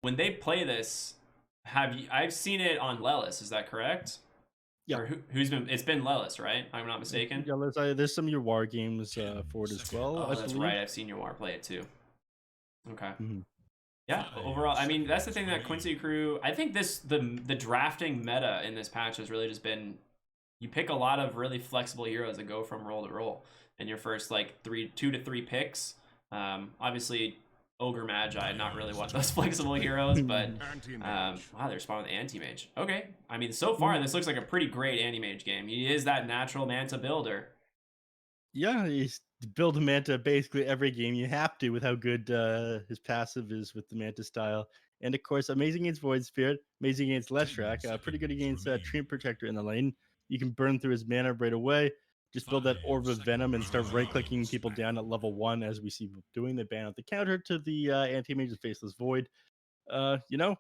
when they play this, I've seen it on Lelis, is that correct? Yeah. Or who's been, it's been Lelis, right? I'm not mistaken. Yeah, there's some of your war games for it as well, I Oh, that's believe. right. I've seen your War play it too. Okay. Mhm. Yeah, overall, I mean, that's the thing that Quincy Crew, I think the drafting meta in this patch has really just been, you pick a lot of really flexible heroes that go from role to role in your first like 2 to 3 picks. Obviously, Ogre Magi, not really one of those flexible heroes, but wow, they're spawned with Anti-Mage. Okay, I mean, so far this looks like a pretty great Anti-Mage game. He is that natural Manta builder. Yeah, he's build a Manta basically every game. You have to with how good his passive is with the Manta style. And of course, amazing against Void Spirit, amazing against Leshrac, pretty good against Treant Protector in the lane. You can burn through his mana right away. Just build that Orb of Venom and start right-clicking people down at level 1, as we see people doing. They ban out the counter to the Anti-Mage's Faceless Void. You know,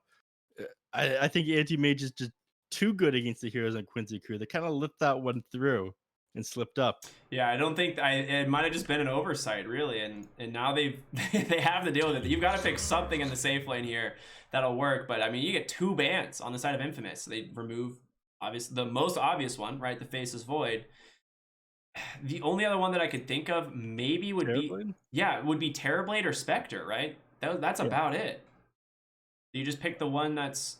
I think Anti-Mage is just too good against the heroes on Quincy Crew. They kind of lit that one through and slipped up. Yeah, I don't think it might have just been an oversight, really, and now they've they have to deal with it. You've got to pick something in the safe lane here that'll work. But I mean, you get 2 bans on the side of Infamous. They remove the most obvious one, right? The Faceless Void. The only other one that I could think of maybe would Terrorblade? would be Terrorblade or Spectre, right? That's Yeah. about it. You just pick the one that's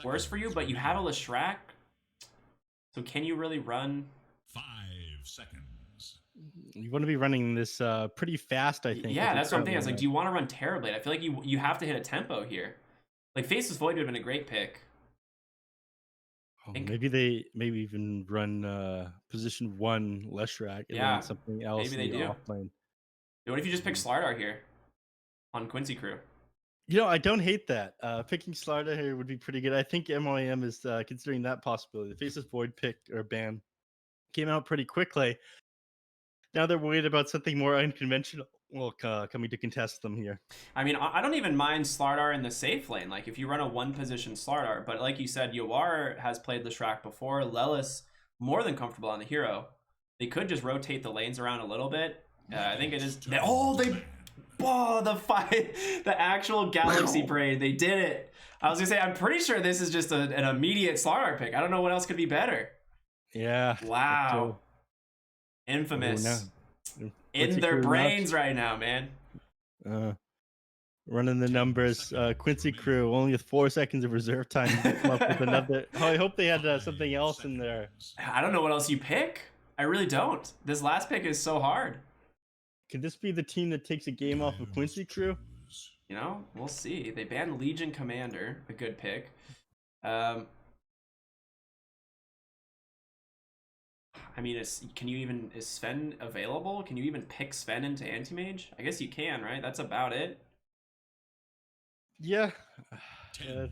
worse for you, but you have a Leshrac. So can you really run 5 seconds? You want to be running this pretty fast, I think. Yeah, that's what I'm thinking. I was like, do you want to run Terrorblade? I feel like you have to hit a tempo here. Like Faceless Void would have been a great pick. Oh, maybe even run position 1 Leshrac and then something else maybe in they the do. off lane. What if you just pick Slardar here on Quincy Crew? You know, I don't hate that. Picking Slardar here would be pretty good. I think MOAM is considering that possibility. The Faceless Void pick or ban came out pretty quickly. Now they're worried about something more unconventional coming to contest them here. I mean, I don't even mind Slardar in the safe lane. Like, if you run a 1-position Slardar, but like you said, Yawar has played Leshrac before. Lelis, more than comfortable on the hero. They could just rotate the lanes around a little bit. I think it is... the actual Galaxy Braid. They did it. I was going to say, I'm pretty sure this is just an immediate Slardar pick. I don't know what else could be better. Yeah. Wow. Infamous. In their brains right now, man. Running the numbers. Quincy Crew only with 4 seconds of reserve time to come up with another. Oh, I hope they had something else in there. I don't know what else you pick. I really don't. This last pick is so hard. Could this be the team that takes a game off of Quincy Crew? You know, we'll see. They banned Legion Commander, a good pick. I mean, is Sven available? Can you even pick Sven into Anti-Mage? I guess you can, right? That's about it. Yeah.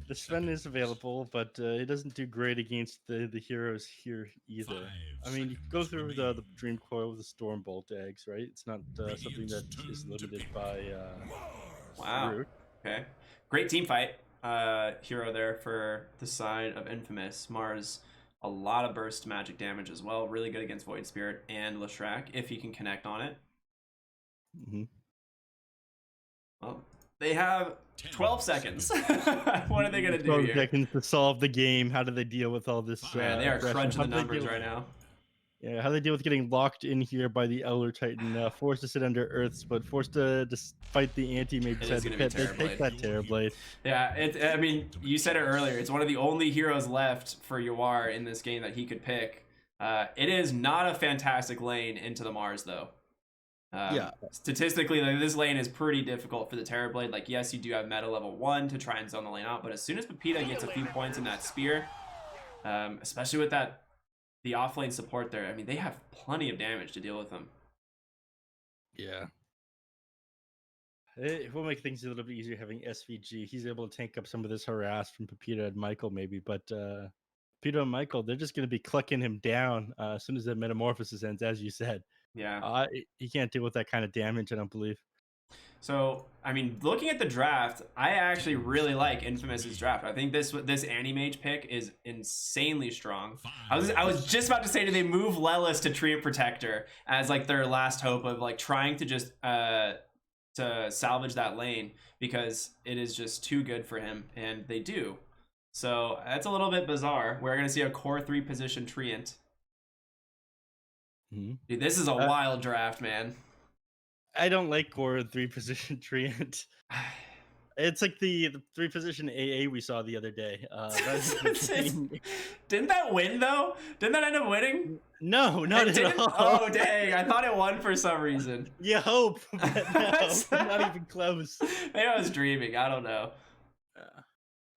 The Sven is available, but it doesn't do great against the heroes here either. I mean, you go through the Dream Coil with the Stormbolt eggs, right? It's not something that is limited by wow. Root. Okay. Great team fight hero there for the side of Infamous. Mars, a lot of burst magic damage as well. Really good against Void Spirit and Leshrac if he can connect on it. Well, they have 12 seconds. What are they going to do 12 here? seconds to solve the game. How do they deal with all this? Man, they are crunching the numbers right now. Yeah, how do they deal with getting locked in here by the Elder Titan, forced to sit under Earths, but forced to fight the Anti-Mage side of the pit. They take that Terrorblade. Yeah, I mean, you said it earlier. It's one of the only heroes left for Yawar in this game that he could pick. It is not a fantastic lane into the Mars, though. Yeah. Statistically, like, this lane is pretty difficult for the Terrorblade. Like, yes, you do have meta level 1 to try and zone the lane out, but as soon as Pepita gets a few points in that spear, especially with the offlane support there, I mean, they have plenty of damage to deal with them. Yeah. It will make things a little bit easier having SVG. He's able to tank up some of this harass from Pepita and Michael, maybe, but Pepita and Michael, they're just going to be clucking him down as soon as the metamorphosis ends, as you said. Yeah. He can't deal with that kind of damage, I don't believe. So, I mean, looking at the draft, I actually really like Infamous's draft. I think this Anti-Mage pick is insanely strong. I was just about to say, do they move Lelis to Treant Protector as like their last hope of like trying to just to salvage that lane because it is just too good for him, and they do. So that's a little bit bizarre. We're gonna see a core 3 position Treant. Mm-hmm. Dude, this is a wild draft, man. I don't like core 3 position Treant. It's like the 3 position AA we saw the other day. Didn't that win though? Didn't that end up winning? No, not at all. Oh dang! I thought it won for some reason. You hope, but no, not even close. Maybe I was dreaming. I don't know.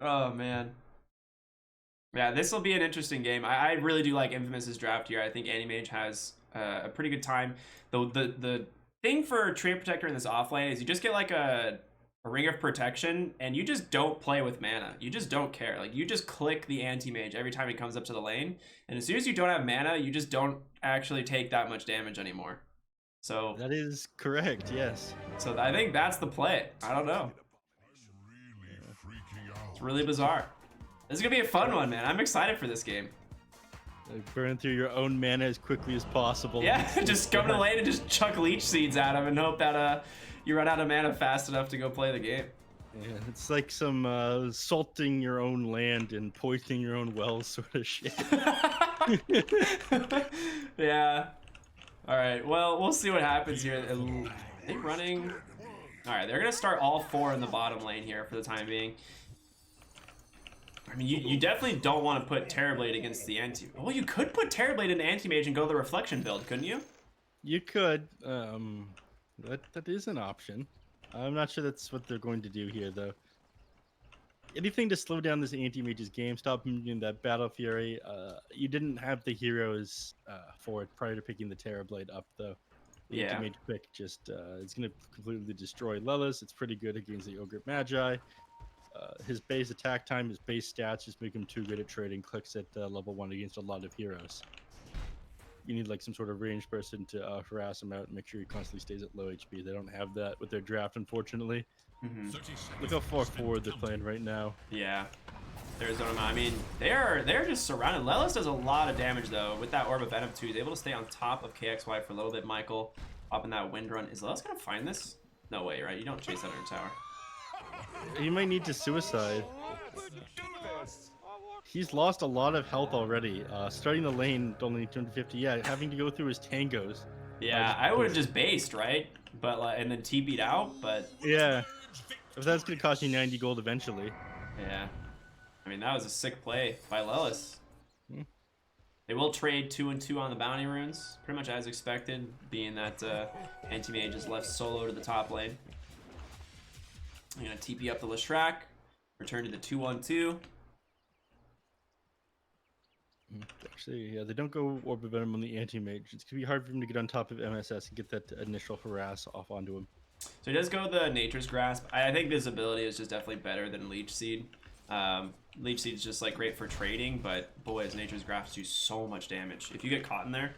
Oh man. Yeah, this will be an interesting game. I really do like Infamous's draft here. I think Animage has a pretty good time. The thing for Treant Protector in this offlane is you just get like a Ring of Protection, and you just don't play with mana. You just don't care. Like, you just click the anti-mage every time he comes up to the lane, and as soon as you don't have mana, you just don't actually take that much damage anymore. So that is correct, yes. So I think that's the play. I don't know. It's really bizarre. This is gonna be a fun one, man. I'm excited for this game. Like, burn through your own mana as quickly as possible. Yeah, just come to the lane and just chuck leech seeds at him and hope that you run out of mana fast enough to go play the game. Yeah, it's like some salting your own land and poisoning your own wells sort of shit. Yeah. All right. Well, we'll see what happens here. Are they running? All right. They're gonna start all 4 in the bottom lane here for the time being. I mean, you definitely don't want to put Terrorblade against the anti. Well, you could put Terrorblade in the anti-mage and go the reflection build, couldn't you? You could. That is an option. I'm not sure that's what they're going to do here, though. Anything to slow down this anti-mage's game, stop him doing that Battle Fury. You didn't have the heroes for it prior to picking the Terrorblade up, though. The anti-mage pick just it's going to completely destroy Lelis. It's pretty good against the Ogre Magi. His base attack time, his base stats just make him too good at trading clicks at level 1 against a lot of heroes. You need like some sort of ranged person to harass him out and make sure he constantly stays at low HP. They don't have that with their draft, unfortunately. Mm-hmm. Look how far forward they're playing right now. Yeah. Arizona, I mean, they're just surrounded. Lelis does a lot of damage though with that Orb of Venom too. He's able to stay on top of KXY for a little bit. Michael up in that wind run. Is Lelis gonna find this? No way, right? You don't chase that under tower. He might need to suicide. He's lost a lot of health already. Starting the lane, only 250. Yeah, having to go through his tangos. Yeah, I would have just based, right? But and then TP'd out, but... Yeah. If that's going to cost you 90 gold eventually. Yeah. I mean, that was a sick play by Lelis. They will trade 2 and 2 on the bounty runes, pretty much as expected, being that anti-mage is left solo to the top lane. I'm going to TP up the Leshrac, return to the 2-1-2. Actually, yeah, they don't go Orb of Venom on the anti-mage. It's going to be hard for him to get on top of MSS and get that initial harass off onto him. So he does go the Nature's Grasp. I think visibility is just definitely better than Leech Seed. Leech Seed is just like great for trading, but boy, his Nature's Grasp do so much damage. If you get caught in there.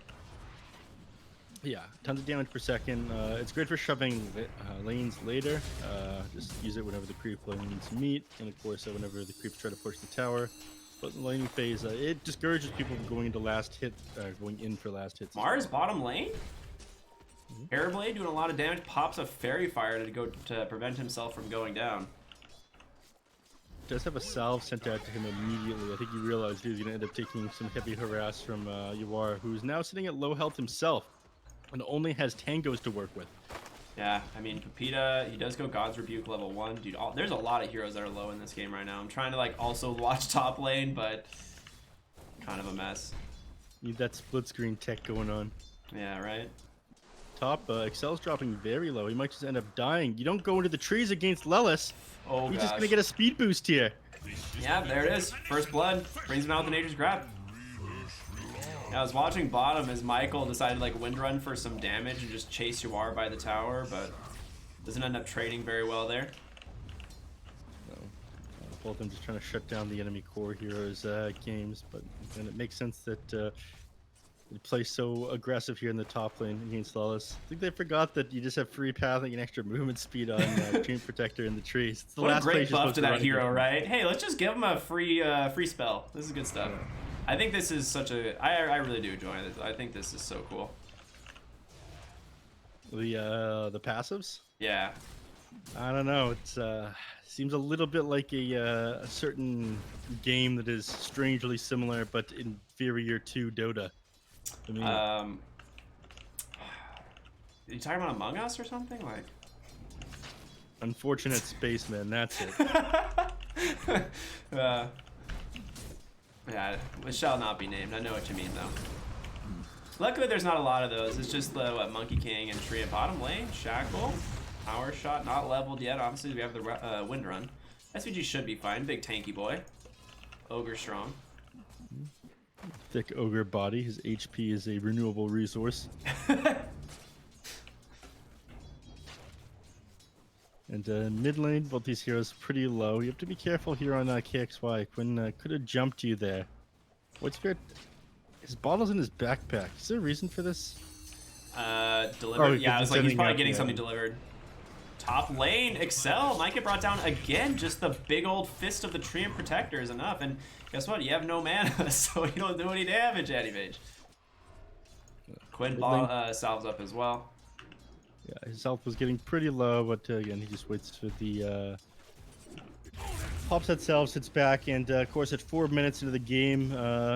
Yeah, tons of damage per second. It's great for shoving lanes later. Just use it whenever the creep lanes meet, and of course whenever the creeps try to push the tower. But in the laning phase, it discourages people from going into last hit, going in for last hits. Mars bottom lane. Terrorblade doing a lot of damage. Pops a Fairy Fire to prevent himself from going down. Does have a salve sent out to him immediately. I think he realized he was going to end up taking some heavy harass from Yawar, who's now sitting at low health himself and only has tangos to work with. Yeah, I mean, Pepita, he does go God's Rebuke level 1. Dude, there's a lot of heroes that are low in this game right now. I'm trying to like also watch top lane, but kind of a mess. Need that split screen tech going on. Yeah, right? Top, Excel's dropping very low. He might just end up dying. You don't go into the trees against Lelis. Oh, He's gosh. just going to get a speed boost here. Yeah, there it is. First blood. Brings him out with the Nature's Grab. Yeah, I was watching bottom as Michael decided to like wind run for some damage and just chase Yawar by the tower, but doesn't end up trading very well there. So, both of them just trying to shut down the enemy core heroes games, but then it makes sense that they play so aggressive here in the top lane against Lelis. I think they forgot that you just have free pathing and extra movement speed on Treant Protector in the trees. It's the What a last great place you're buff supposed to to that run hero, against. right? Hey, let's just give him a free spell. This is good stuff. Yeah. I think this is such a... I really do enjoy it. I think this is so cool. The passives? Yeah. I don't know. It's seems a little bit like a certain game that is strangely similar but inferior to Dota. To me. Are you talking about Among Us or something? Like. Unfortunate spaceman. That's it. Yeah, it shall not be named. I know what you mean, though. Luckily, there's not a lot of those. It's just the Monkey King and Tree at bottom lane. Shackle, power shot, not leveled yet. Obviously, we have the wind run. SVG should be fine. Big tanky boy. Ogre strong. Thick ogre body. His HP is a renewable resource. And mid lane, both these heroes pretty low. You have to be careful here on KXY. Quinn could have jumped you there. What's good? His bottle's in his backpack. Is there a reason for this? Delivered. Oh, yeah, I was like, he's probably getting yeah. something delivered. Top lane, Excel might get brought down again. Just the big old fist of the Treant Protector is enough. And guess what? You have no mana, so you don't do any damage, Anti-Mage. Quinn salves up as well. Yeah, his health was getting pretty low, but again, he just waits for the pops that salve, sits back, and of course, at 4 minutes into the game,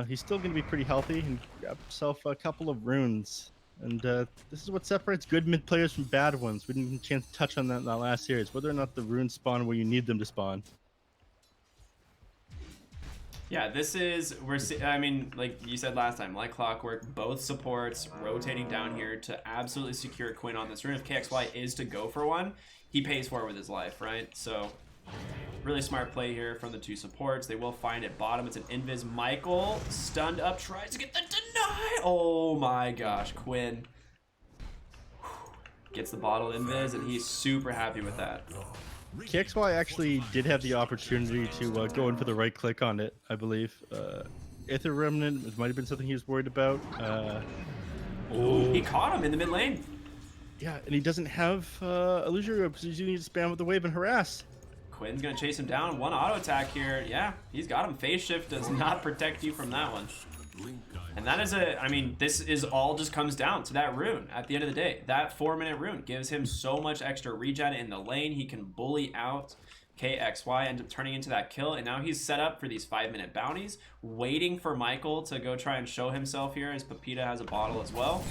he's still going to be pretty healthy and grab himself a couple of runes. And this is what separates good mid players from bad ones. We didn't get a chance to touch on that in that last series, whether or not the runes spawn where you need them to spawn. Yeah, this is, I mean, like you said last time, like clockwork, both supports rotating down here to absolutely secure Quinn on this rune. If KXY is to go for one, he pays for it with his life, right? So, really smart play here from the two supports. They will find it bottom. It's an invis. Michael, stunned up, tries to get the deny. Oh my gosh, Quinn gets the bottle invis, and he's super happy with that. KXY actually did have the opportunity to go in for the right click on it, I believe. Aether Remnant, it might have been something he was worried about. He caught him in the mid lane. Yeah, and he doesn't have Illusory Rope, so you need to spam with the wave and harass. Quinn's gonna chase him down. One auto attack here. Yeah, he's got him. Phase shift does not protect you from that one. And that is I mean, this is all just comes down to that rune at the end of the day. That 4-minute rune gives him so much extra regen in the lane. He can bully out KXY, end up turning into that kill. And now he's set up for these 5-minute bounties, waiting for Michael to go try and show himself here, as Pepita has a bottle as well.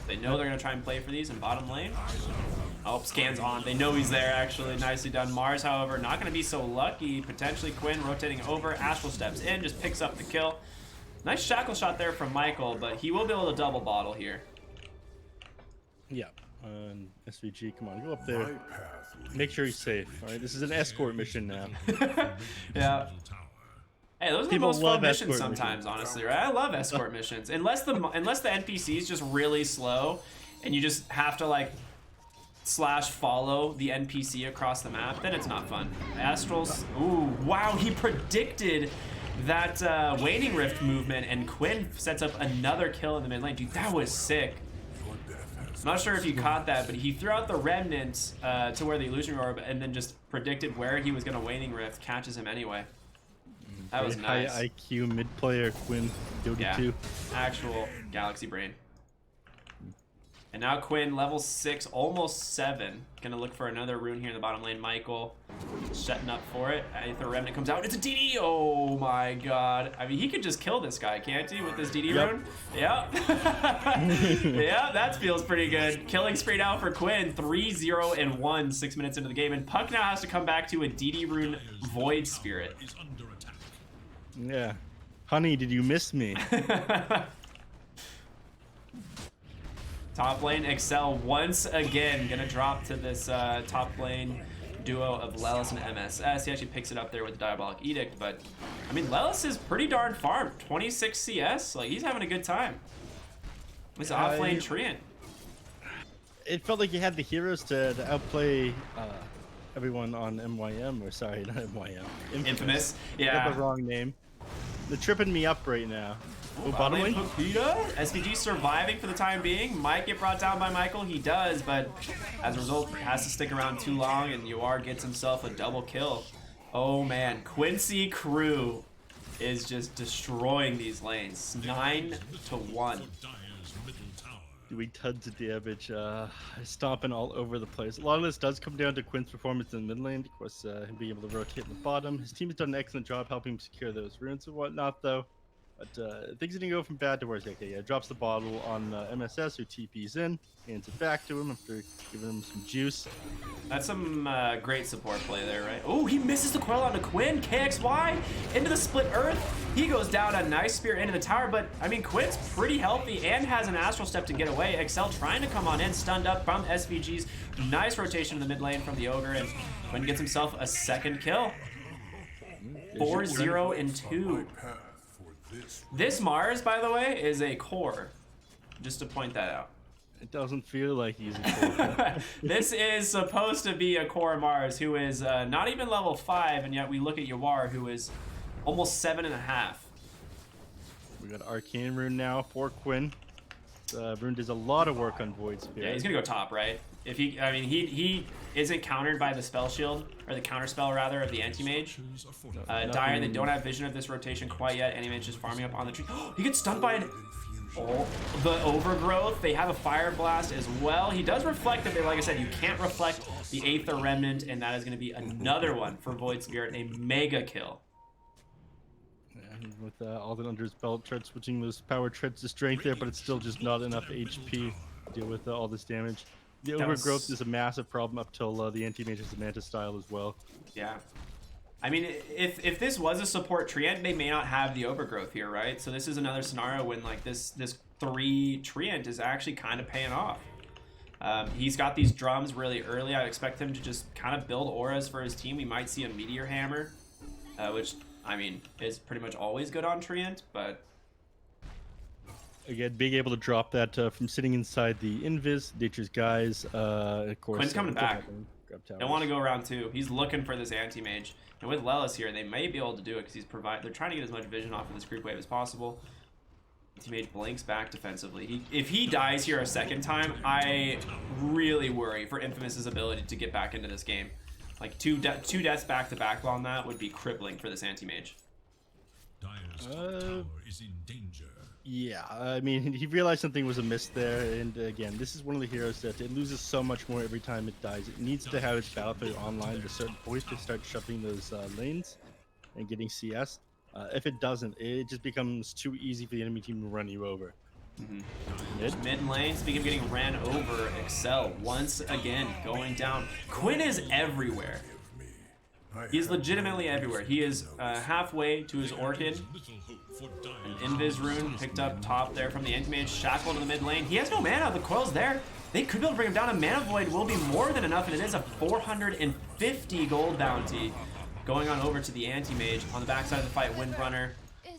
They know they're gonna try and play for these in bottom lane. Oh, scans on. They know he's there, actually. Nicely done. Mars, however, not gonna be so lucky. Potentially Quinn rotating over. Astral steps in, just picks up the kill. Nice shackle shot there from Michael, but he will be able to double bottle here. Yeah. SVG, come on, go up there. Make sure he's safe. All right, this is an escort mission now. Yeah. Hey, those are the People most love fun missions escort sometimes, missions. honestly, right? I love escort missions. Unless the NPC is just really slow and you just have to like / follow the NPC across the map, then it's not fun. Astrals, ooh, wow, he predicted that Waning Rift movement, and Quinn sets up another kill in the mid lane. Dude, that was sick. I'm not sure if you caught that, but he threw out the remnants to where the illusion orb, and then just predicted where he was going to Waning Rift, catches him anyway. That was nice. High IQ mid player Quinn, Dota 2. Actual Galaxy Brain. And now Quinn, level 6, almost 7. Gonna look for another rune here in the bottom lane. Michael setting up for it. Aether Remnant comes out. It's a DD. Oh my god. I mean, he could just kill this guy, can't he, with this DD rune? Yep. Yeah, that feels pretty good. Killing spree now for Quinn. 3-0-1, 6 minutes into the game. And Puck now has to come back to a DD rune Void Spirit. Yeah. Honey, did you miss me? Top lane, Excel once again gonna drop to this top lane duo of Lelis and MSS. He actually picks it up there with the Diabolic Edict, but I mean, Lelis is pretty darn farmed. 26 CS, like he's having a good time. He's off lane Treant. It felt like you had the heroes to outplay everyone on MYM, or sorry, not MYM. Infamous, I got yeah. the wrong name. They're tripping me up right now. Oh, bottom lane? Pepita? SVG surviving for the time being. Might get brought down by Michael. He does, but as a result, has to stick around too long, and Uar gets himself a double kill. Oh man, Quincy crew is just destroying these lanes. 9-1. doing tons of damage, stomping all over the place. A lot of this does come down to Quinn's performance in the mid lane. Of course, him being able to rotate in the bottom. His team has done an excellent job helping him secure those runes and whatnot, though. But things didn't go from bad to worse. Okay, yeah, drops the bottle on MSS, who TPs in, hands it back to him after giving him some juice. That's some great support play there, right? Oh, he misses the coil onto Quinn. KXY into the split earth. He goes down a nice spear into the tower, but I mean, Quinn's pretty healthy and has an astral step to get away. Excel trying to come on in, stunned up from SVG's. Nice rotation in the mid lane from the Ogre, and Quinn gets himself a second kill. 4-0 and 2. This Mars, by the way, is a core. Just to point that out. It doesn't feel like he's a core. This is supposed to be a core Mars who is not even level 5, and yet we look at Yawar, who is almost 7.5. We got Arcane Rune now for Quinn. Rune does a lot of work on Void Spirit. Yeah, he's gonna go top, right? If he, I mean, he isn't countered by the spell shield, or the counter spell rather, of the anti-mage. Dire, they don't have vision of this rotation quite yet. Anti-mage just farming up on the tree. He gets stunned by the overgrowth. They have a fire blast as well. He does reflect it, but like I said, you can't reflect the Aether Remnant, and that is gonna be another one for Void Spirit, a mega kill. And with all that under his belt, tried switching those power treads to strength there, but it's still just not enough HP to deal with all this damage. The overgrowth is a massive problem up till the anti-mage has the Manta style as well. Yeah. I mean, if this was a support treant, they may not have the overgrowth here, right? So this is another scenario when like this 3 treant is actually kind of paying off. He's got these drums really early. I expect him to just kind of build auras for his team. We might see a Meteor Hammer, which, I mean, is pretty much always good on treant, but... Again, being able to drop that from sitting inside the Invis, Nature's Guys, of course. Quinn's coming back. Don't want to go around 2. He's looking for this anti-mage. And with Lelis here, they may be able to do it because they're trying to get as much vision off of this creep wave as possible. Anti-mage blinks back defensively. If he dies here a second time, I really worry for Infamous's ability to get back into this game. Like two deaths back to back on that would be crippling for this anti-mage. Dire's tower is in danger. Yeah, I mean, he realized something was amiss there, and again, this is one of the heroes that it loses so much more every time it dies. It needs to have its Battlefield online at a certain point to start shuffling those lanes and getting CS. If it doesn't, it just becomes too easy for the enemy team to run you over. Mid lane, speaking of getting ran over, Excel once again going down. Quinn is everywhere. He's legitimately everywhere. He is halfway to his Orchid. An Invis rune picked up top there from the anti-mage. Shackle to the mid lane. He has no mana. The coil's there. They could be able to bring him down. A mana void will be more than enough, and it is a 450 gold bounty going on over to the anti-mage. On the backside of the fight, Windrunner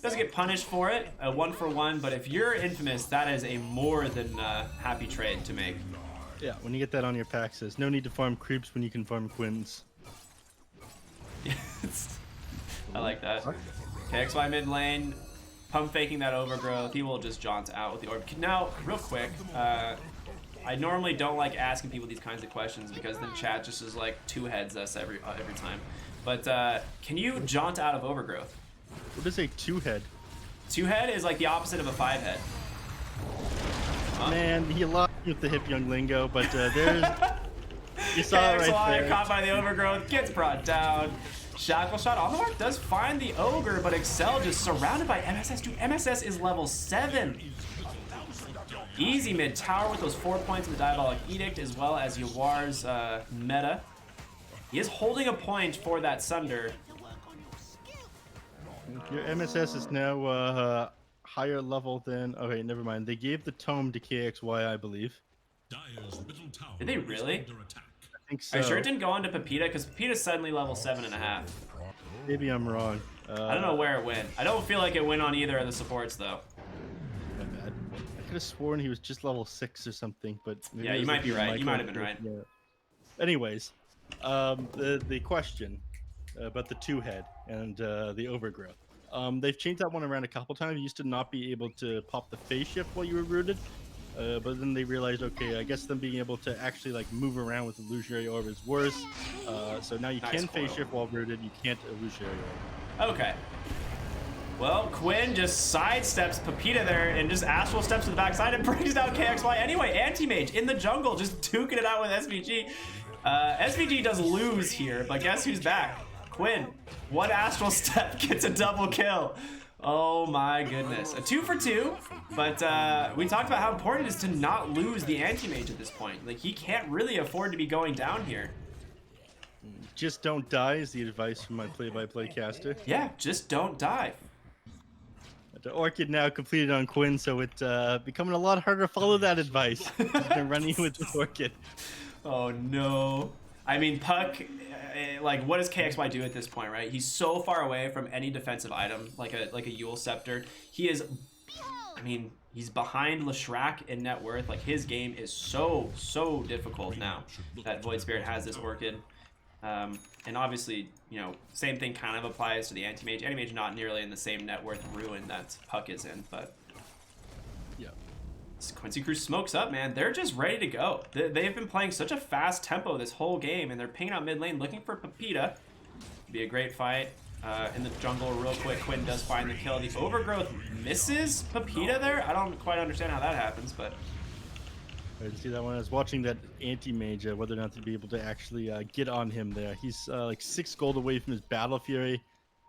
doesn't get punished for it. A 1-for-1, but if you're Infamous, that is a more than happy trade to make. Yeah, when you get that on your pack, says no need to farm creeps when you can farm Quins. I like that. KXY mid lane, pump faking that overgrowth. He will just jaunt out with the orb. Now, real quick, I normally don't like asking people these kinds of questions because then chat just is like two-heads us every time. But can you jaunt out of overgrowth? What does a 2-head? 2-head is like the opposite of a 5-head. Huh? Man, he lost me with the hip young lingo, but there's... You saw it right there. Caught by the overgrowth, gets brought down. Shackle shot on the mark, does find the ogre, but Excel just surrounded by MSS. Dude, MSS is level 7. Easy mid tower with those 4 points in the Diabolic Edict, as well as Yawar's meta. He is holding a point for that Sunder. Your MSS is now higher level than... Okay, never mind. They gave the tome to KXY, I believe. Did they really? I think so. Are you sure it didn't go on to Pepita? Because Pepita's suddenly level 7.5. Maybe I'm wrong. I don't know where it went. I don't feel like it went on either of the supports, though. My bad. I could have sworn he was just level 6 or something, but... Yeah, you might be right. You might have been right. Yeah. Anyways, the question about the 2-head and the overgrowth. They've changed that one around a couple times. You used to not be able to pop the phase shift while you were rooted. But then they realized, okay, I guess them being able to actually like move around with illusionary orb is worse. So now you can phase shift while rooted, you can't illusionary orb. Okay. Well, Quinn just sidesteps Pepita there and just astral steps to the backside and brings down KXY. Anyway, Anti-Mage in the jungle just duking it out with SVG. SVG does lose here, but guess who's back? Quinn. One astral step gets a double kill. Oh my goodness. A 2 for 2, but we talked about how important it is to not lose the Anti-Mage at this point. Like, he can't really afford to be going down here. Just don't die is the advice from my play-by-play caster. Yeah, just don't die. The Orchid now completed on Quinn, so it's becoming a lot harder to follow that advice. He's been running with the Orchid. Oh no. I mean, Puck, like, what does KXY do at this point, right? He's so far away from any defensive item, like a Yule Scepter. He is, I mean, he's behind Leshrac in net worth. Like, his game is so difficult now that Void Spirit has this Orchid. And obviously, you know, same thing kind of applies to the Anti-Mage. Anti-Mage not nearly in the same net worth ruin that Puck is in, but yeah. Quincy Crew smokes up, man. They're just ready to go. They've been playing such a fast tempo this whole game, and they're pinging out mid lane looking for Pepita. Be a great fight in the jungle real quick. Quinn does find the kill. The Overgrowth misses Pepita there. I don't quite understand how that happens, but I didn't see that one. I was watching that Anti-Mage, whether or not to be able to actually get on him there. He's like 6 gold away from his Battle Fury.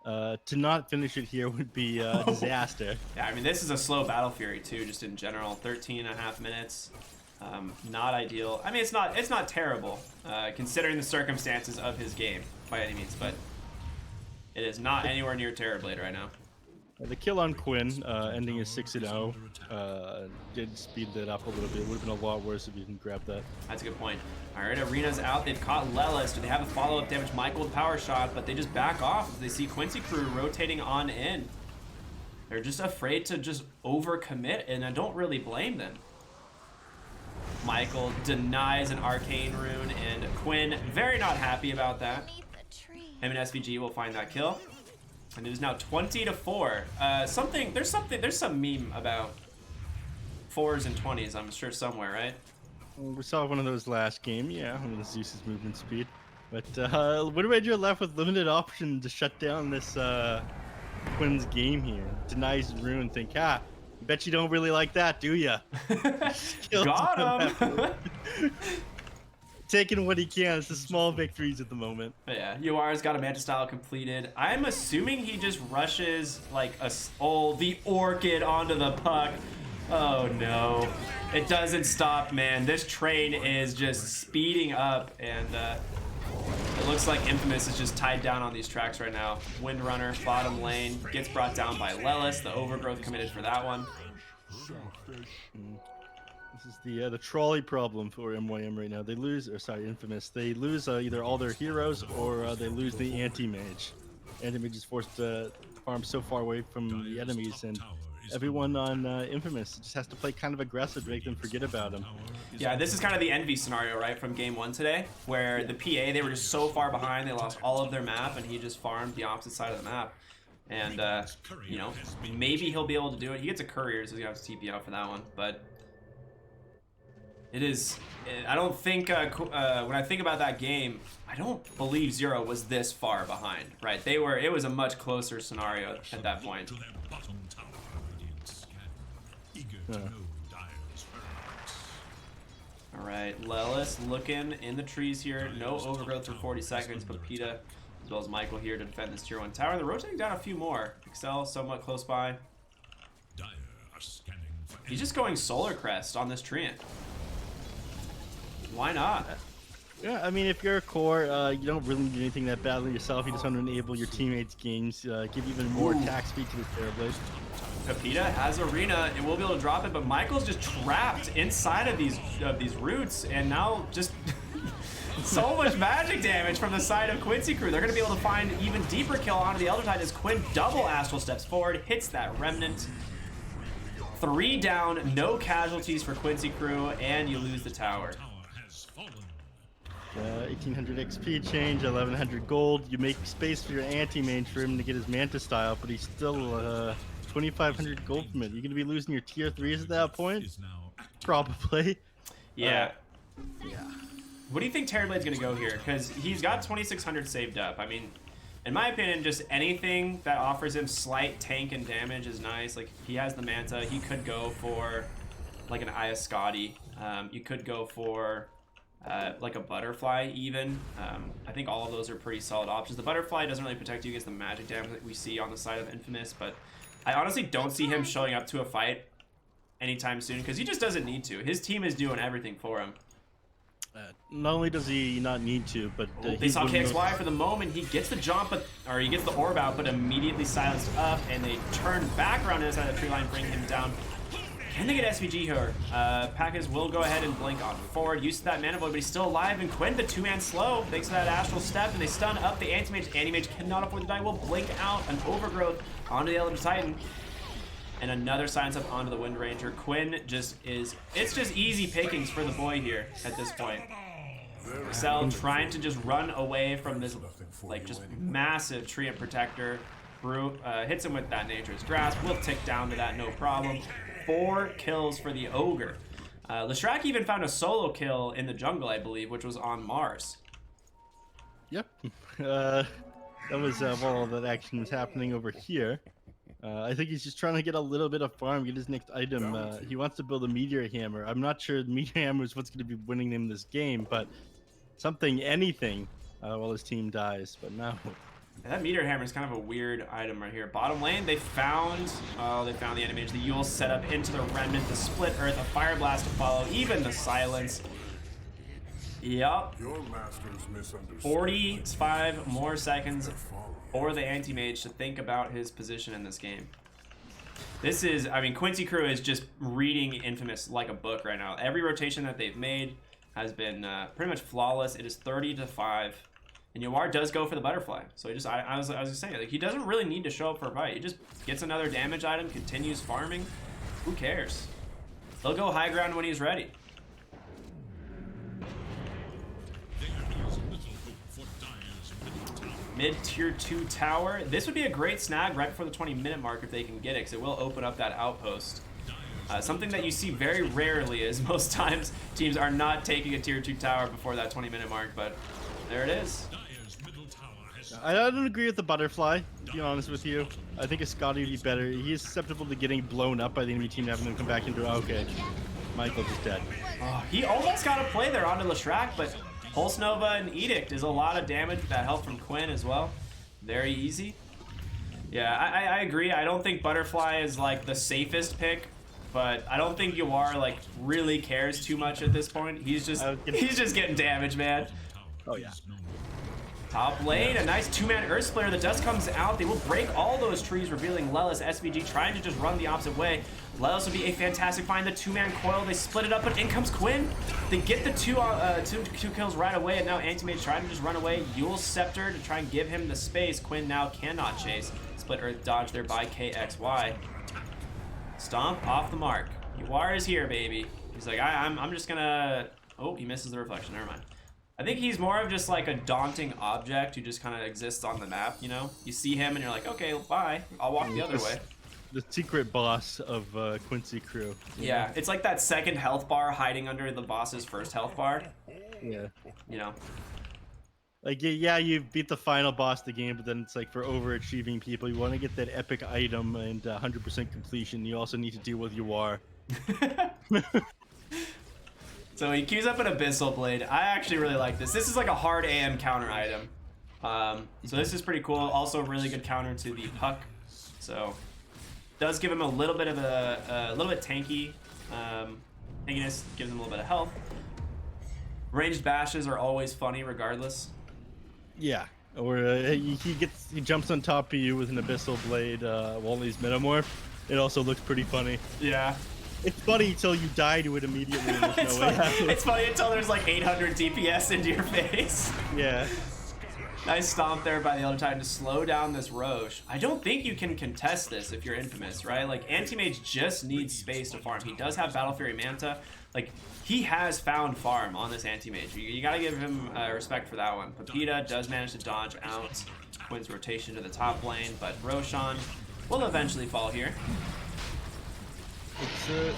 To not finish it here would be a disaster. Yeah, I mean, this is a slow Battle Fury too, just in general. 13.5 minutes. Not ideal. I mean, it's not terrible, considering the circumstances of his game by any means, but it is not anywhere near Terrorblade right now. The kill on Quinn, ending is 6-0, did speed that up a little bit. It would have been a lot worse if you didn't grab that. That's a good point. All right, Arena's out. They've caught Lelis. Do they have a follow-up damage? Michael with power shot, but they just back off as they see Quincy Crew rotating on in. They're just afraid to just overcommit, and I don't really blame them. Michael denies an arcane rune, and Quinn very not happy about that. Him and SVG will find that kill. And it is now 20-4. There's some meme about 4s and 20s, I'm sure, somewhere, right? We saw one of those last game, yeah, with Zeus's movement speed. But what do I do left with limited option to shut down this Quinn's game here? Denies rune, think, bet you don't really like that, do ya? Got him! Taking what he can. It's the small victories at the moment. But yeah, Yuara's got a Manta Style completed. I'm assuming he just rushes like the Orchid onto the Puck. Oh no. It doesn't stop, man. This train is just speeding up, and it looks like Infamous is just tied down on these tracks right now. Windrunner, bottom lane, gets brought down by Lelis. The Overgrowth committed for that one. This is the trolley problem for MYM right now. They lose, or sorry, Infamous. They lose either all their heroes or they lose the Anti-Mage. Anti-Mage is forced to farm so far away from the enemies, and everyone on Infamous just has to play kind of aggressive to make them forget about him. Yeah, this is kind of the Envy scenario, right, from game 1 today, where the PA, they were just so far behind, they lost all of their map, and he just farmed the opposite side of the map. And, you know, maybe he'll be able to do it. He gets a courier, so he's going to have to TP out for that one, but it is, I don't think, when I think about that game, I don't believe Zero was this far behind, right? It was a much closer scenario at that point. All right, Lelis looking in the trees here. No Overgrowth for 40 seconds. Pepita, as well as Michael here to defend this tier 1 tower. They're rotating down a few more. Excel somewhat close by. He's just going Solar Crest on this Treant. Why not? Yeah, I mean, if you're a core, you don't really need anything that badly yourself. You just want to enable your teammates' games, give even more attack speed to the Terrorblade. Pepita has Arena and will be able to drop it, but Michael's just trapped inside of these roots, and now just so much magic damage from the side of Quincy Crew. They're going to be able to find even deeper kill onto the Elder Tide as Quinn double astral steps forward, hits that Remnant. 3 down, no casualties for Quincy Crew, and you lose the tower. 1800 XP change, 1100 gold. You make space for your Anti-Mage for him to get his Manta Style, but he's still 2500 gold from it. You're gonna be losing your tier 3s at that point? Probably. Yeah. Yeah. What do you think Terrorblade's gonna go here? Because he's got 2600 saved up. I mean, In my opinion, just anything that offers him slight tank and damage is nice. Like, he has the Manta. He could go for, like, an Iascati. You could go for, like, a Butterfly, even. I think all of those are pretty solid options. The Butterfly doesn't really protect you against the magic damage that we see on the side of Infamous, but I honestly don't see him showing up to a fight anytime soon, because he just doesn't need to. His team is doing everything for him. Not only does he not need to, but they saw KXY for the moment. He gets the jump, or he gets the orb out, but immediately silenced up, and they turn back around inside the tree line, bring him down. Can they get SVG here? Packas will go ahead and blink on forward. Used that Mana Void, but he's still alive. And Quinn, the 2-man slow, thanks to that Astral Step, and they stun up the Anti-Mage. Anti-Mage cannot afford to die. Will blink out an Overgrowth onto the Element Titan. And another silence up onto the Wind Ranger. Quinn just is, it's just easy pickings for the boy here at this point. Excel trying to just run away from this, like, just massive Treant Protector. Brute hits him with that Nature's Grasp. Will tick down to that, no problem. 4 kills for the Ogre. Leshrac even found a solo kill in the jungle, I believe, which was on Mars. Yep. That was while all that action was happening over here. I think he's just trying to get a little bit of farm, get his next item. He wants to build a Meteor Hammer. I'm not sure the Meteor Hammer is what's going to be winning him this game, but something, anything, while his team dies. But no. That Meteor Hammer is kind of a weird item right here. Bottom lane, they found the Anti-Mage. The Yule set up into the Remnant, the Split Earth, a Fire Blast to follow, even the Silence. Yup. 45 more seconds for the Anti-Mage to think about his position in this game. This is, I mean, Quincy Crew is just reading Infamous like a book right now. Every rotation that they've made has been pretty much flawless. It is 30-5. And Yawar does go for the Butterfly. So he just, I was just saying, like, he doesn't really need to show up for a fight. He just gets another damage item, continues farming. Who cares? He'll go high ground when he's ready. Mid-tier 2 tower. This would be a great snag right before the 20-minute mark if they can get it, because it will open up that outpost. Something that you see very rarely is most times teams are not taking a tier 2 tower before that 20-minute mark, but there it is. I don't agree with the Butterfly, to be honest with you. I think a Scotty would be better. He is susceptible to getting blown up by the enemy team, having them come back into, okay, Michael's just dead. Oh, he almost got a play there onto Leshrac, but Pulse Nova and Edict is a lot of damage. That help from Quinn as well. Very easy. Yeah, I agree. I don't think Butterfly is like the safest pick, but I don't think Yawar like really cares too much at this point. He's just getting damage, man. Oh yeah. Top lane, a nice 2-man Earth Splitter. The dust comes out. They will break all those trees, revealing Lelis. SVG trying to just run the opposite way. Lelis would be a fantastic find. The 2-man coil, they split it up, but in comes Quinn. They get the two kills right away, and now Anti-Mage trying to just run away. Yule Scepter to try and give him the space. Quinn now cannot chase. Split Earth dodge there by KXY. Stomp off the mark. Yawar is here, baby. He's like, I'm just gonna... Oh, he misses the reflection. Never mind. I think he's more of just like a daunting object who just kind of exists on the map, you know? You see him and you're like, okay, bye. I'll walk the other way. The secret boss of Quincy Crew. Yeah, it's like that second health bar hiding under the boss's first health bar. Yeah. You know? Like, yeah, you beat the final boss of the game, but then it's like for overachieving people, you want to get that epic item and 100% completion. You also need to deal with Yawar. So he queues up an Abyssal Blade. I actually really like this. This is like a hard AM counter item. So this is pretty cool. Also a really good counter to the Puck. So does give him a little bit of a little bit tanky. Tankiness gives him a little bit of health. Ranged bashes are always funny regardless. Yeah. Or he jumps on top of you with an Abyssal Blade while he's Metamorph. It also looks pretty funny. Yeah. It's funny until you die to it immediately. And there's no way out. It's funny until there's like 800 DPS into your face. Yeah. Nice stomp there by the Elder Titan to slow down this Roche. I don't think you can contest this if you're Infamous, right? Like, Anti-Mage just needs space to farm. He does have Battle Fury Manta. Like, he has found farm on this Anti-Mage. You gotta give him respect for that one. Pepita does manage to dodge out Quinn's rotation to the top lane, but Roshan will eventually fall here. It's,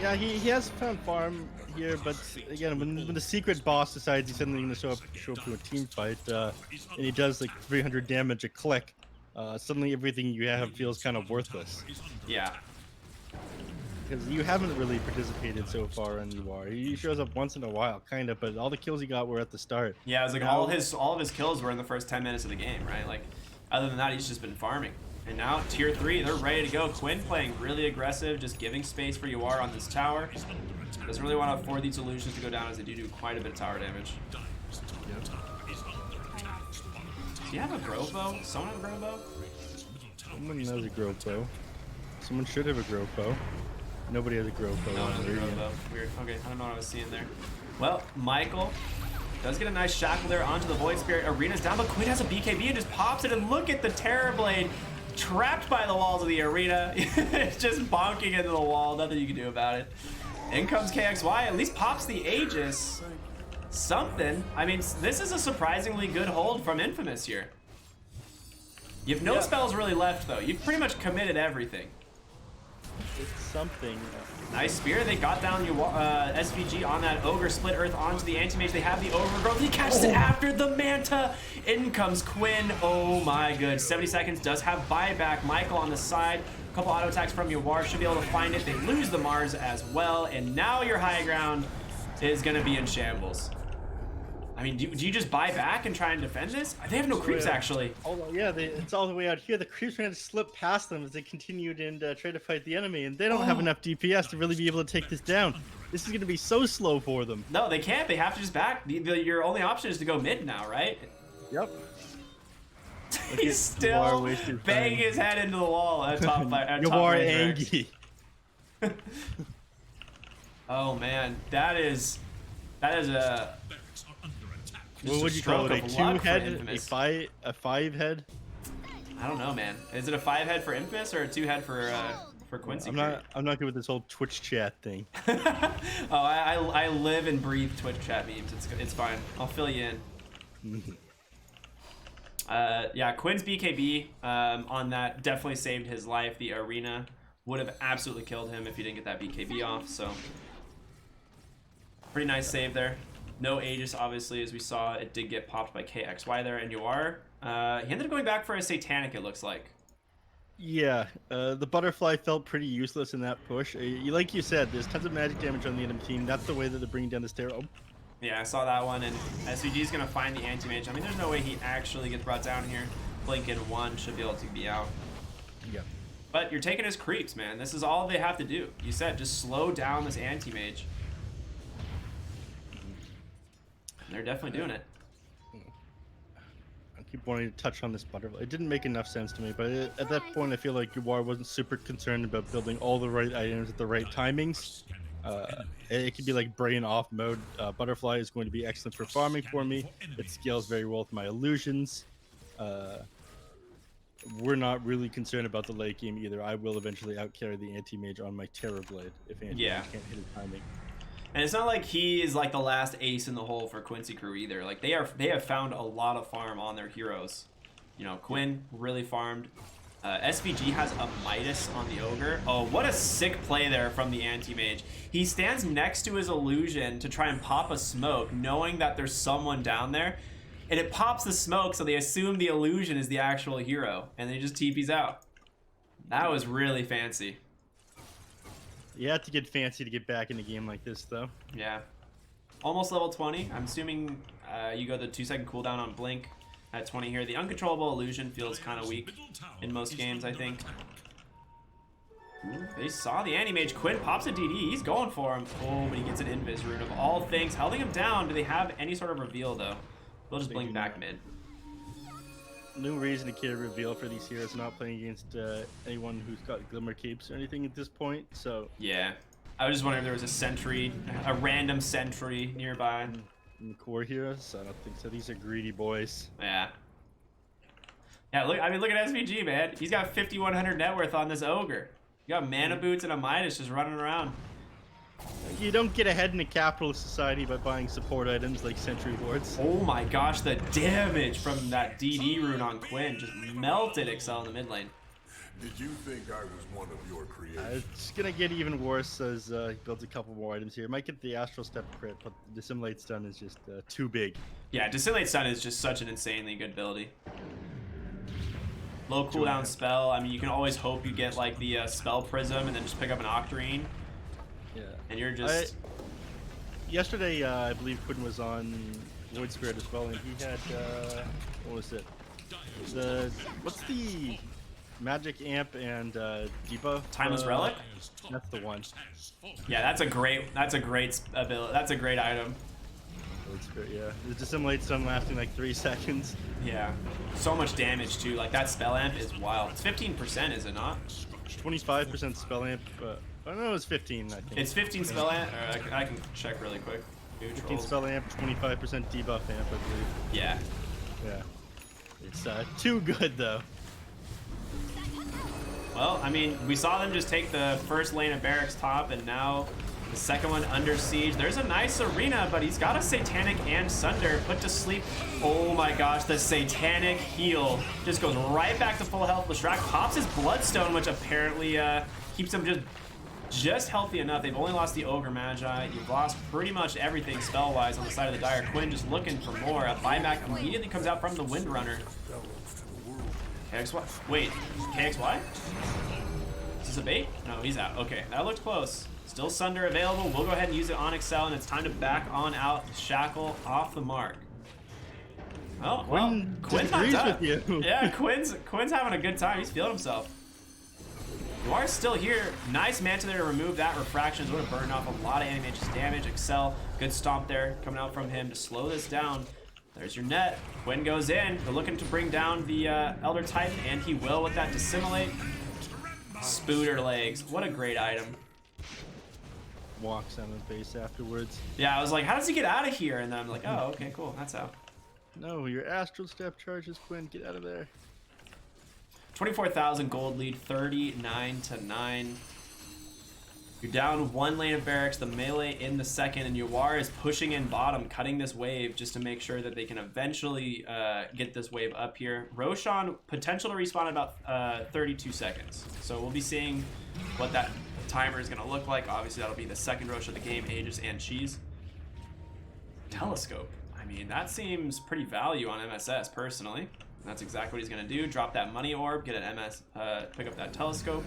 yeah, he has found farm. here, but again, when the secret boss decides he's suddenly going to show up to a team fight, and he does like 300 damage a click, suddenly everything you have feels kind of worthless. Yeah. Because you haven't really participated so far in UR. He shows up once in a while, kind of, but all the kills he got were at the start. Yeah, it was like now, all of his kills were in the first 10 minutes of the game, right? Like, other than that, he's just been farming. And now, tier 3, they're ready to go. Quinn playing really aggressive, just giving space for UR on this tower. Doesn't really want to afford these illusions to go down, as they do quite a bit of tower damage. Do you have a Grove Bow? Someone have a Grove Bow? Someone knows a Grove Bow. Someone should have a Grove Bow. Nobody has a Grove Bow. No one has a Grove Bow. Weird. Okay, I don't know what I was seeing there. Well, Michael does get a nice shackle there onto the Void Spirit. Arena's down, but Quinn has a BKB and just pops it, and look at the Terror Blade trapped by the walls of the arena. It's just bonking into the wall. Nothing you can do about it. In comes KXY, at least pops the Aegis. Something. I mean, this is a surprisingly good hold from Infamous here. You have no spells really left, though. You've pretty much committed everything. It's something. Nice spear. They got down SVG on that Ogre, split Earth onto the Anti-Mage. They have the Overgrowth. He catches it after the Manta. In comes Quinn. Oh my good. 70 seconds does have buyback. Michael on the side. A couple auto attacks from Yawar. Should be able to find it. They lose the Mars as well. And now your high ground is going to be in shambles. I mean, do you just buy back and try and defend this? They have no creeps, actually. Oh, yeah, it's all the way out here. The creeps trying to slip past them as they continued and try to fight the enemy, and they don't have enough DPS to really be able to take this down. This is going to be so slow for them. No, they can't. They have to just back. Your only option is to go mid now, right? Yep. He's still banging his head into the wall at top five. Yawar Angie. Oh man, that is a. What would you call it? A 2-head? A 5-head? I don't know, man. Is it a 5-head for Infamous or a 2-head for Quincy? I'm not good with this whole Twitch chat thing. Oh, I live and breathe Twitch chat memes. It's fine. I'll fill you in. Yeah, Quinn's BKB on that definitely saved his life. The arena would have absolutely killed him if he didn't get that BKB off. So pretty nice save there. No Aegis, obviously, as we saw. It did get popped by KXY there, and Yawar, he ended up going back for a Satanic, it looks like. Yeah, the Butterfly felt pretty useless in that push. Like you said, there's tons of magic damage on the enemy team. That's the way that they're bringing down the stair. Oh. Yeah, I saw that one, and SVG is going to find the Anti-Mage. I mean, there's no way he actually gets brought down here. Blink in 1 should be able to be out. Yeah. But you're taking his creeps, man. This is all they have to do. You said, just slow down this Anti-Mage. They're definitely doing it. I keep wanting to touch on this Butterfly. It didn't make enough sense to me, but at that point, I feel like Yawar wasn't super concerned about building all the right items at the right timings. It could be like brain off mode. Butterfly is going to be excellent for farming for me. It scales very well with my illusions. We're not really concerned about the late game either. I will eventually outcarry the Anti-Mage on my Terror Blade if Anti-Mage can't hit his timing. And it's not like he is like the last ace in the hole for Quincy crew either. Like they have found a lot of farm on their heroes. You know, Quinn really farmed. SVG has a Midas on the Ogre. Oh, what a sick play there from the Anti-Mage. He stands next to his illusion to try and pop a smoke, knowing that there's someone down there. And it pops the smoke, so they assume the illusion is the actual hero. And they just TPs out. That was really fancy. You have to get fancy to get back in a game like this, though. Yeah. Almost level 20. I'm assuming you go the 2-second cooldown on Blink at 20 here. The uncontrollable illusion feels kind of weak in most games, I think. They saw the Anti-Mage. Quinn pops a DD. He's going for him. Oh, but he gets an Invis Rune of all things. Holding him down. Do they have any sort of reveal, though? They'll just Blink back mid. No reason to care a reveal for these heroes not playing against anyone who's got Glimmer Capes or anything at this point, so... Yeah. I was just wondering if there was a sentry, a random sentry nearby. In the core heroes? I don't think so. These are greedy boys. Yeah. Yeah, look, I mean, look at SVG, man. He's got 5,100 net worth on this Ogre. You got Mana Boots and a Midas just running around. You don't get ahead in a capitalist society by buying support items like Sentry Wards. Oh my gosh, the damage from that DD rune on Quinn just melted Excel in the mid lane. Did you think I was one of your creations? It's gonna get even worse as he builds a couple more items here. Might get the Astral Step crit, but the Dissimulate Stun is just too big. Yeah, Dissimulate Stun is just such an insanely good ability. Low cooldown spell. I mean, you can always hope you get like the Spell Prism and then just pick up an Octarine. Yeah. And you're just... Yesterday, I believe Quinn was on Void Spirit as well, and he had, what was it? What's the Magic Amp and debuff? Timeless Relic? That's the one. Yeah, that's a great ability. That's a great item. Void Spirit, yeah. The Dissimulate Stun lasting like 3 seconds. Yeah. So much damage too. Like that Spell Amp is wild. It's 15%, is it not? 25% Spell Amp, but I don't know, it's 15, I think. It's 15 Spell Amp. I can check really quick. 15 Spell Amp, 25% debuff amp, I believe. Yeah. Yeah. It's too good though. Well, I mean, we saw them just take the first lane of Barracks top, and now the second one under siege. There's a nice arena, but he's got a Satanic and Sunder put to sleep. Oh my gosh, the Satanic heal just goes right back to full health. Leshrac pops his Bloodstone, which apparently keeps him just healthy enough. They've only lost the Ogre Magi. You've lost pretty much everything spell-wise on the side of the Dire. Quinn just looking for more. A buyback immediately comes out from the Windrunner. KXY? Wait, KXY? Is this a bait? No, he's out. Okay, that looked close. Still Sunder available. We'll go ahead and use it on Excel, and it's time to back on out Shackle off the mark. Oh, well, Quinn's not done. With you. Yeah, Quinn's having a good time. He's feeling himself. You are still here. Nice Manta there to remove that refraction. Would have burned off a lot of animations damage. Excel, good stomp there coming out from him to slow this down. There's your net. Quinn goes in. They're looking to bring down the Elder Titan, and he will with that Dissimulate. Spooter legs. What a great item. Walks on the base afterwards. Yeah, I was like, how does he get out of here? And then I'm like, oh, okay, cool. That's out. No, your Astral Step charges, Quinn. Get out of there. 24,000 gold lead, 39-9. You're down one lane of Barracks, the melee in the second, and Yawar is pushing in bottom, cutting this wave just to make sure that they can eventually get this wave up here. Roshan, potential to respawn in about 32 seconds. So we'll be seeing what that timer is going to look like. Obviously, that'll be the second Rosh of the game, Aegis and Cheese. Telescope. I mean, that seems pretty value on MSS, personally. That's exactly what he's going to do. Drop that money orb, get an MS, pick up that telescope.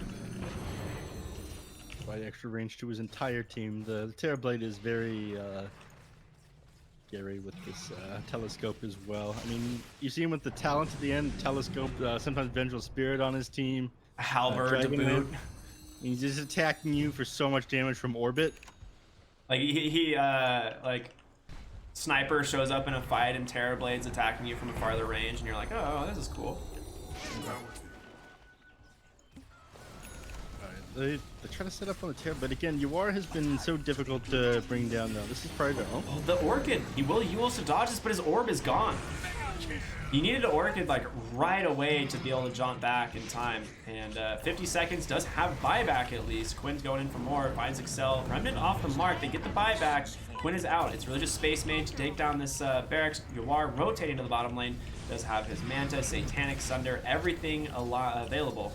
Provide extra range to his entire team. The Terrorblade is very scary with this telescope as well. I mean, you see him with the talent at the end, telescope, sometimes Vengeful Spirit on his team. A halberd to boot. He's just attacking you for so much damage from orbit. Like, like, Sniper shows up in a fight and Terrorblade's attacking you from a farther range, and you're like, oh, this is cool. They try to set up on the Terror, but again, Yawar has been so difficult to bring down though. This is probably Oh, the Orchid. He wills to dodge this, but his orb is gone. He needed an Orchid like right away to be able to jump back in time. And 50 seconds does have buyback at least. Quinn's going in for more, finds Excel. Remnant off the mark, they get the buyback. Quinn is out. It's really just Space Mage to take down this Barracks. Yawar rotating to the bottom lane. Does have his Manta, Satanic, Sunder, everything available.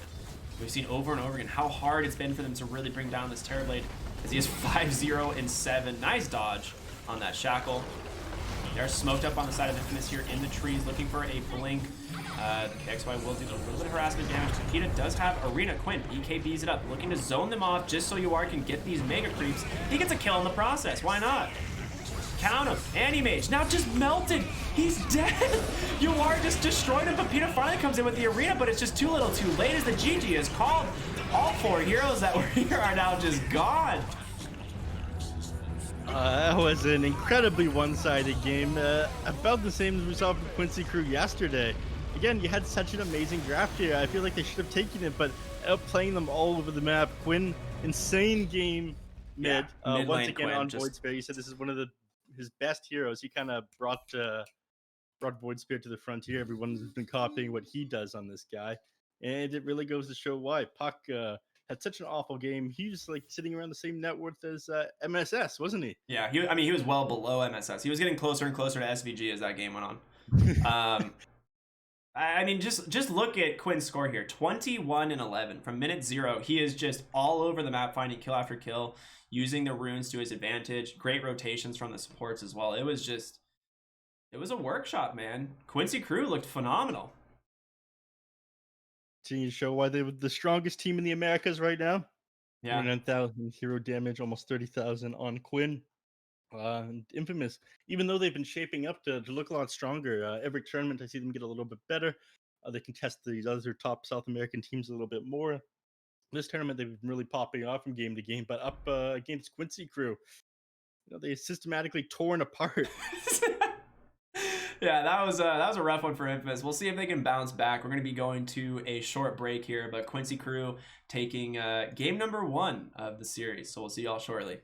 We've seen over and over again how hard it's been for them to really bring down this Terrorblade, as he is 5-0 and 7. Nice dodge on that Shackle. They're smoked up on the side of Infamous here in the trees, looking for a blink. The KXY will do a little bit of harassment damage. Takeda does have Arena. Quinn BKBs it up, looking to zone them off just so Yawar can get these Mega Creeps. He gets a kill in the process. Why not? Count him. Anti-Mage now just melted. He's dead. Yawar just destroyed him, but Peter finally comes in with the Arena, but it's just too little too late as the GG is called. All 4 heroes that were here are now just gone. That was an incredibly one-sided game. About the same as we saw from Quincy Crew yesterday. Again, you had such an amazing draft here. I feel like they should have taken it, but outplaying them all over the map. Quinn, insane game mid. Mid once lane again Quinn, on just... Void Spirit. He said this is one of his best heroes. He kind of brought Void Spirit to the frontier. Everyone's been copying what he does on this guy, and it really goes to show why. Puck had such an awful game. He was like sitting around the same net worth as MSS, wasn't he? Yeah, he was well below MSS. He was getting closer and closer to SVG as that game went on. I mean, just look at Quinn's score here. 21 and 11 from minute 0. He is just all over the map, finding kill after kill, using the runes to his advantage. Great rotations from the supports as well. It was a workshop, man. Quincy crew looked phenomenal. To show why they were the strongest team in the Americas right now. Yeah. 29,000 hero damage, almost 30,000 on Quinn. Infamous, even though they've been shaping up to look a lot stronger, every tournament I see them get a little bit better. They can test these other top South American teams a little bit more. This tournament they've been really popping off from game to game, but up against Quincy crew, they systematically torn apart. Yeah, that was a rough one for Infamous. We'll see if they can bounce back. We're going to be going to a short break here, but Quincy crew taking game number 1 of the series. So we'll see y'all shortly.